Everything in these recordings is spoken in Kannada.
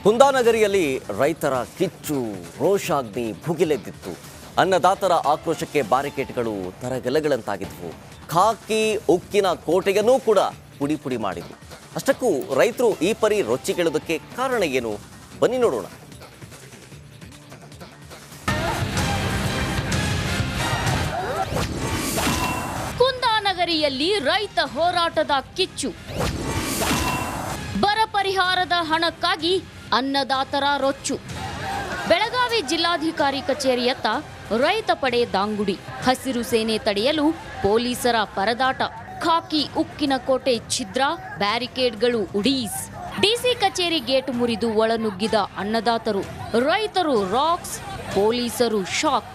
ಕುಂದಾನಗರಿಯಲ್ಲಿ ರೈತರ ಕಿಚ್ಚು ರೋಷಾಗ್ನಿ ಭುಗಿಲೆದ್ದಿತ್ತು. ಅನ್ನದಾತರ ಆಕ್ರೋಶಕ್ಕೆ ಬ್ಯಾರಿಕೇಡ್ಗಳು ತರಗೆಲೆಗಳಂತಾಗಿದ್ವು. ಖಾಕಿ ಉಕ್ಕಿನ ಕೋಟೆಯನ್ನೂ ಕೂಡ ಪುಡಿ ಪುಡಿ ಮಾಡಿದ್ವು. ಅಷ್ಟಕ್ಕೂ ರೈತರು ಈ ಪರಿ ರೊಚ್ಚಿಗೆಳೋದಕ್ಕೆ ಕಾರಣ ಏನು? ಬನ್ನಿ ನೋಡೋಣ. ಕುಂದಾನಗರಿಯಲ್ಲಿ ರೈತ ಹೋರಾಟದ ಕಿಚ್ಚು. ಬರ ಪರಿಹಾರದ ಹಣಕ್ಕಾಗಿ ಅನ್ನದಾತರ ರೊಚ್ಚು. ಬೆಳಗಾವಿ ಜಿಲ್ಲಾಧಿಕಾರಿ ಕಚೇರಿಯತ್ತ ರೈತ ಪಡೆ ದಾಂಗುಡಿ. ಹಸಿರು ಸೇನೆ ತಡೆಯಲು ಪೊಲೀಸರ ಪರದಾಟ. ಖಾಕಿ ಉಕ್ಕಿನ ಕೋಟೆ ಛಿದ್ರ, ಬ್ಯಾರಿಕೇಡ್ಗಳು ಉಡೀಸ್. ಡಿಸಿ ಕಚೇರಿ ಗೇಟ್ ಮುರಿದು ಒಳನುಗ್ಗಿದ ಅನ್ನದಾತರು. ರೈತರು ರಾಕ್ಸ್, ಪೊಲೀಸರು ಶಾಕ್.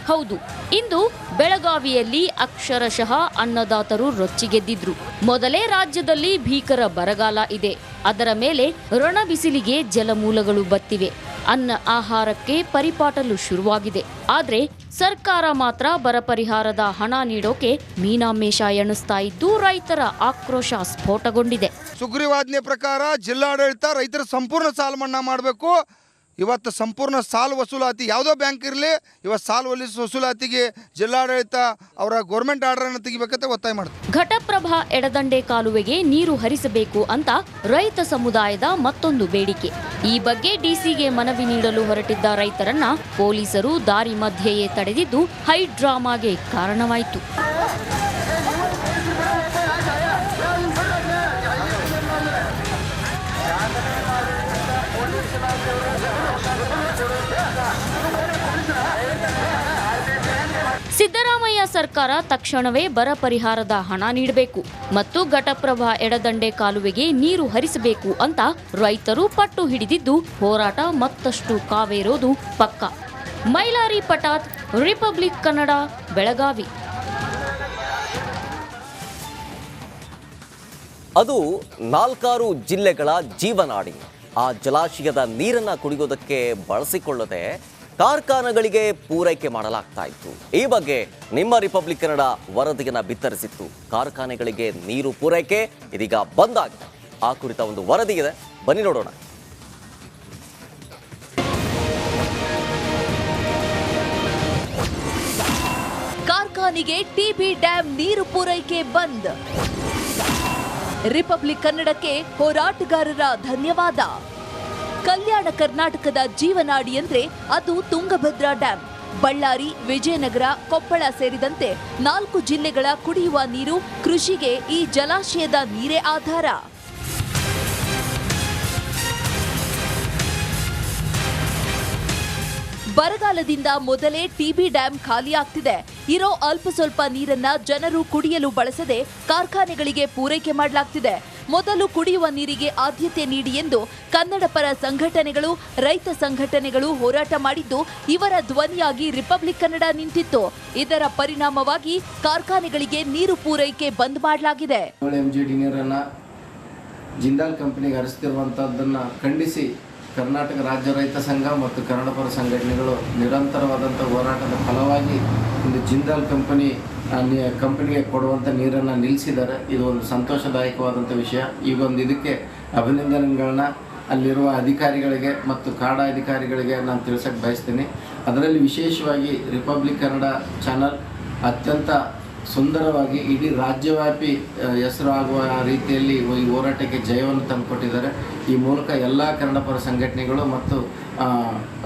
ಹೌದು, ಇಂದು ಬೆಳಗಾವಿಯಲ್ಲಿ ಅಕ್ಷರಶಃ ಅನ್ನದಾತರು ರೊಚ್ಚಿಗೆದ್ದಿದ್ರು. ಮೊದಲೇ ರಾಜ್ಯದಲ್ಲಿ ಭೀಕರ ಬರಗಾಲ ಇದೆ. ಅದರ ಮೇಲೆ ರಣಬಿಸಿಲಿಗೆ ಜಲಮೂಲಗಳು ಬತ್ತಿವೆ. ಅನ್ನ ಆಹಾರಕ್ಕೆ ಪರಿಪಾಟಲು ಶುರುವಾಗಿದೆ. ಆದ್ರೆ ಸರ್ಕಾರ ಮಾತ್ರ ಬರ ಪರಿಹಾರದ ಹಣ ನೀಡೋಕೆ ಮೀನಾಮೇಷ ಎಣಿಸ್ತಾ ಇದ್ದು ರೈತರ ಆಕ್ರೋಶ ಸ್ಫೋಟಗೊಂಡಿದೆ. ಸುಗ್ರೀವಾಜ್ಞೆ ಪ್ರಕಾರ ಜಿಲ್ಲಾಡಳಿತ ರೈತರ ಸಂಪೂರ್ಣ ಸಾಲ ಮನ್ನಾ ಮಾಡಬೇಕು. ಇವತ್ತು ಸಂಪೂರ್ಣ ಸಾಲ ವಸೂಲಾತಿ ಯಾವುದೋ ಬ್ಯಾಂಕ್ ಇರಲಿ, ಇವತ್ತು ಸಾಲ ವಸೂಲಾತಿಗೆ ಜಿಲ್ಲಾಡಳಿತ ಅವರ ಗೌರ್ಮೆಂಟ್ ಆರ್ಡರನ್ನು ತೆಗಿಬೇಕಂತ ಒತ್ತಾಯ ಮಾಡ್ತಾರೆ. ಘಟಪ್ರಭಾ ಎಡದಂಡೆ ಕಾಲುವೆಗೆ ನೀರು ಹರಿಸಬೇಕು ಅಂತ ರೈತ ಸಮುದಾಯದ ಮತ್ತೊಂದು ಬೇಡಿಕೆ. ಈ ಬಗ್ಗೆ ಡಿಸಿಗೆ ಮನವಿ ನೀಡಲು ಹೊರಟಿದ್ದ ರೈತರನ್ನ ಪೊಲೀಸರು ದಾರಿ ಮಧ್ಯೆಯೇ ತಡೆದಿದ್ದು ಹೈ ಡ್ರಾಮಾಗೆ ಕಾರಣವಾಯಿತು. ಸಿದ್ದರಾಮಯ್ಯ ಸರ್ಕಾರ ತಕ್ಷಣವೇ ಬರ ಪರಿಹಾರದ ಹಣ ನೀಡಬೇಕು ಮತ್ತು ಘಟಪ್ರಭಾ ಎಡದಂಡೆ ಕಾಲುವೆಗೆ ನೀರು ಹರಿಸಬೇಕು ಅಂತ ರೈತರು ಪಟ್ಟು ಹಿಡಿದಿದ್ದು ಹೋರಾಟ ಮತ್ತಷ್ಟು ಕಾವೇರೋದು ಪಕ್ಕ. ಮೈಲಾರಿ ಪಟಾತ್, ರಿಪಬ್ಲಿಕ್ ಕನ್ನಡ, ಬೆಳಗಾವಿ. ಅದು 4 ಜಿಲ್ಲೆಗಳ ಜೀವನಾಡಿ. ಆ ಜಲಾಶಯದ ನೀರನ್ನ ಕುಡಿಯೋದಕ್ಕೆ ಬಳಸಿಕೊಳ್ಳದೆ ಕಾರ್ಖಾನೆಗಳಿಗೆ ಪೂರೈಕೆ ಮಾಡಲಾಗ್ತಾ ಇತ್ತು. ಈ ಬಗ್ಗೆ ನಿಮ್ಮ ರಿಪಬ್ಲಿಕ್ ಕನ್ನಡ ವರದಿಯನ್ನ ಬಿತ್ತರಿಸಿತ್ತು. ಕಾರ್ಖಾನೆಗಳಿಗೆ ನೀರು ಪೂರೈಕೆ ಇದೀಗ ಬಂದಾಗಿದೆ. ಆ ಕುರಿತ ಒಂದು ವರದಿ ಇದೆ, ಬನ್ನಿ ನೋಡೋಣ. ಕಾರ್ಖಾನೆಗೆ ಟಿಬಿ ಡ್ಯಾಂ ನೀರು ಪೂರೈಕೆ ಬಂದ್. ರಿಪಬ್ಲಿಕ್ ಕನ್ನಡಕ್ಕೆ ಹೋರಾಟಗಾರರ ಧನ್ಯವಾದ. ಕಲ್ಯಾಣ ಕರ್ನಾಟಕದ ಜೀವನಾಡಿ ಅಂದ್ರೆ ಅದು ತುಂಗಭದ್ರಾ ಡ್ಯಾಂ. ಬಳ್ಳಾರಿ, ವಿಜಯನಗರ, ಕೊಪ್ಪಳ ಸೇರಿದಂತೆ 4 ಜಿಲ್ಲೆಗಳ ಕುಡಿಯುವ ನೀರು, ಕೃಷಿಗೆ ಈ ಜಲಾಶಯದ ನೀರೇ ಆಧಾರ. ಬರಗಾಲದಿಂದ ಮೊದಲೇ ಟಿಬಿ ಡ್ಯಾಂ ಖಾಲಿಯಾಗ್ತಿದೆ. ಇರೋ ಅಲ್ಪ ಸ್ವಲ್ಪ ನೀರನ್ನ ಜನರು ಕುಡಿಯಲು ಬಳಸದೆ ಕಾರ್ಖಾನೆಗಳಿಗೆ ಪೂರೈಕೆ ಮಾಡಲಾಗ್ತಿದೆ. ಮೊದಲು ಕುಡಿಯುವ ನೀರಿಗೆ ಆದ್ಯತೆ ನೀಡಿ ಎಂದು ಕನ್ನಡ ಪರ ಸಂಘಟನೆಗಳು, ರೈತ ಸಂಘಟನೆಗಳು ಹೋರಾಟ ಮಾಡಿದ್ದು ಇವರ ಧ್ವನಿಯಾಗಿ ರಿಪಬ್ಲಿಕ್ ಕನ್ನಡ ನಿಂತಿತ್ತು. ಇದರ ಪರಿಣಾಮವಾಗಿ ಕಾರ್ಖಾನೆಗಳಿಗೆ ನೀರು ಪೂರೈಕೆ ಬಂದ್ ಮಾಡಲಾಗಿದೆ. ಜಿಂದಾಲ್ ಕಂಪನಿಗೆ ಹರಿಸ್ತಿರುವಂತದ್ದನ್ನ ಖಂಡಿಸಿ ಕರ್ನಾಟಕ ರಾಜ್ಯ ರೈತ ಸಂಘ ಮತ್ತು ಕನ್ನಡ ಪರ ಸಂಘಟನೆಗಳು ನಿರಂತರವಾದಂಥ ಹೋರಾಟದ ಫಲವಾಗಿ ಒಂದು ಜಿಂದಾಲ್ ಕಂಪನಿಗೆ ಕೊಡುವಂಥ ನೀರನ್ನು ನಿಲ್ಲಿಸಿದ್ದಾರೆ. ಇದು ಒಂದು ಸಂತೋಷದಾಯಕವಾದಂಥ ವಿಷಯ. ಈಗ ಒಂದು ಇದಕ್ಕೆ ಅಭಿನಂದನೆಗಳನ್ನ ಅಲ್ಲಿರುವ ಅಧಿಕಾರಿಗಳಿಗೆ ಮತ್ತು ಕಾಡಾ ಅಧಿಕಾರಿಗಳಿಗೆ ನಾನು ತಿಳಿಸಕ್ಕೆ ಬಯಸ್ತೀನಿ. ಅದರಲ್ಲಿ ವಿಶೇಷವಾಗಿ ರಿಪಬ್ಲಿಕ್ ಕನ್ನಡ ಚಾನಲ್ ಅತ್ಯಂತ ಸುಂದರವಾಗಿ ಇಡೀ ರಾಜ್ಯವ್ಯಾಪಿ ಹೆಸರು ಆಗುವ ರೀತಿಯಲ್ಲಿ ಈ ಹೋರಾಟಕ್ಕೆ ಜಯವನ್ನು ತಂದುಕೊಟ್ಟಿದ್ದಾರೆ. ಈ ಮೂಲಕ ಎಲ್ಲ ಕನ್ನಡ ಪರ ಸಂಘಟನೆಗಳು ಮತ್ತು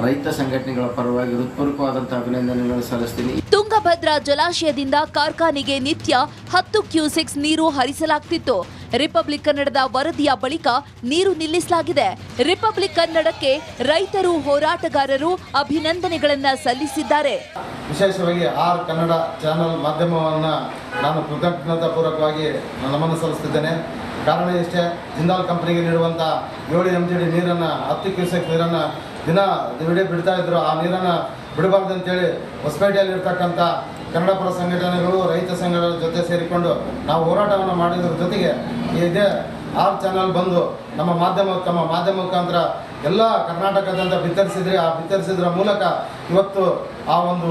ರೈತ ಸಂಘಟನೆಗಳ ಪರವಾಗಿ ಹೃತ್ಪೂರ್ವಕವಾದಂಥ ಅಭಿನಂದನೆಗಳನ್ನು ಸಲ್ಲಿಸ್ತೀನಿ. ತುಂಗಭದ್ರಾ ಜಲಾಶಯದಿಂದ ಕಾರ್ಖಾನೆಗೆ ನಿತ್ಯ 10 ಕ್ಯೂಸೆಕ್ಸ್ ನೀರು ಹರಿಸಲಾಗ್ತಿತ್ತು. ರಿಪಬ್ಲಿಕ್ ಕನ್ನಡದ ವರದಿಯ ಬಳಿಕ ನೀರು ನಿಲ್ಲಿಸಲಾಗಿದೆ. ರಿಪಬ್ಲಿಕ್ ಕನ್ನಡಕ್ಕೆ ರೈತರು, ಹೋರಾಟಗಾರರು ಅಭಿನಂದನೆಗಳನ್ನು ಸಲ್ಲಿಸಿದ್ದಾರೆ. ವಿಶೇಷವಾಗಿ ಆರ್ ಕನ್ನಡ ಚಾನಲ್ ಮಾಧ್ಯಮವನ್ನು ನಾನು ಕೃತಜ್ಞತಾಪೂರ್ವಕವಾಗಿ ನಮನ ಸಲ್ಲಿಸುತ್ತಿದ್ದೇನೆ. ಕಾರಣ ಇಷ್ಟೇ, ಜಿಂದಾಲ್ ಕಂಪನಿಗೆ ನೀಡುವಂಥ 7 MGD ನೀರನ್ನು 10 ಕ್ಯೂಸೆಕ್ ನೀರನ್ನು ದಿನ ಬಿಡ್ತಾ ಇದ್ರು. ಆ ನೀರನ್ನು ಬಿಡಬಾರ್ದಂತೇಳಿ ಹೊಸಪೇಟೆಯಲ್ಲಿರ್ತಕ್ಕಂಥ ಕನ್ನಡ ಪರ ಸಂಘಟನೆಗಳು, ರೈತ ಸಂಘಗಳ ಜೊತೆ ಸೇರಿಕೊಂಡು ನಾವು ಹೋರಾಟವನ್ನು ಮಾಡಿದ್ರ ಜೊತೆಗೆ ಇದೇ ಆರ್ ಚಾನಲ್ ಬಂದು ನಮ್ಮ ಮಾಧ್ಯಮ ಮುಖಾಂತರ ಎಲ್ಲ ಕರ್ನಾಟಕದಿಂದ ಬಿತ್ತರಿಸಿದ್ರೆ, ಆ ಬಿತ್ತರಿಸಿದ್ರ ಮೂಲಕ ಇವತ್ತು ಆ ಒಂದು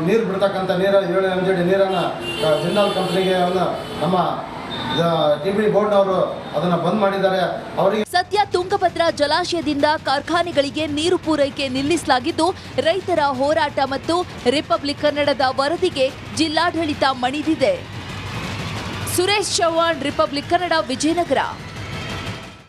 ನೀರು ಬಿಡ್ತಕ್ಕಂಥ ನೀರು 7 MGD ನೀರನ್ನು ಜಿಂದಾಲ್ ಕಂಪ್ನಿಗೆ ನಮ್ಮ TB ಬೋರ್ಡ್ನವರು ಅದನ್ನು ಬಂದ್ ಮಾಡಿದ್ದಾರೆ. ಅವರಿಗೆ ಸದ್ಯ ತುಂಗಭದ್ರಾ ಜಲಾಶಯದಿಂದ ಕಾರ್ಖಾನೆಗಳಿಗೆ ನೀರು ಪೂರೈಕೆ ನಿಲ್ಲಿಸಲಾಗಿದ್ದು, ರೈತರ ಹೋರಾಟ ಮತ್ತು ರಿಪಬ್ಲಿಕ್ ಕನ್ನಡದ ವರದಿಗೆ ಜಿಲ್ಲಾಡಳಿತ ಮಣಿದಿದೆ. ಸುರೇಶ್ ಚವ್ಹಾಣ್, ರಿಪಬ್ಲಿಕ್ ಕನ್ನಡ, ವಿಜಯನಗರ.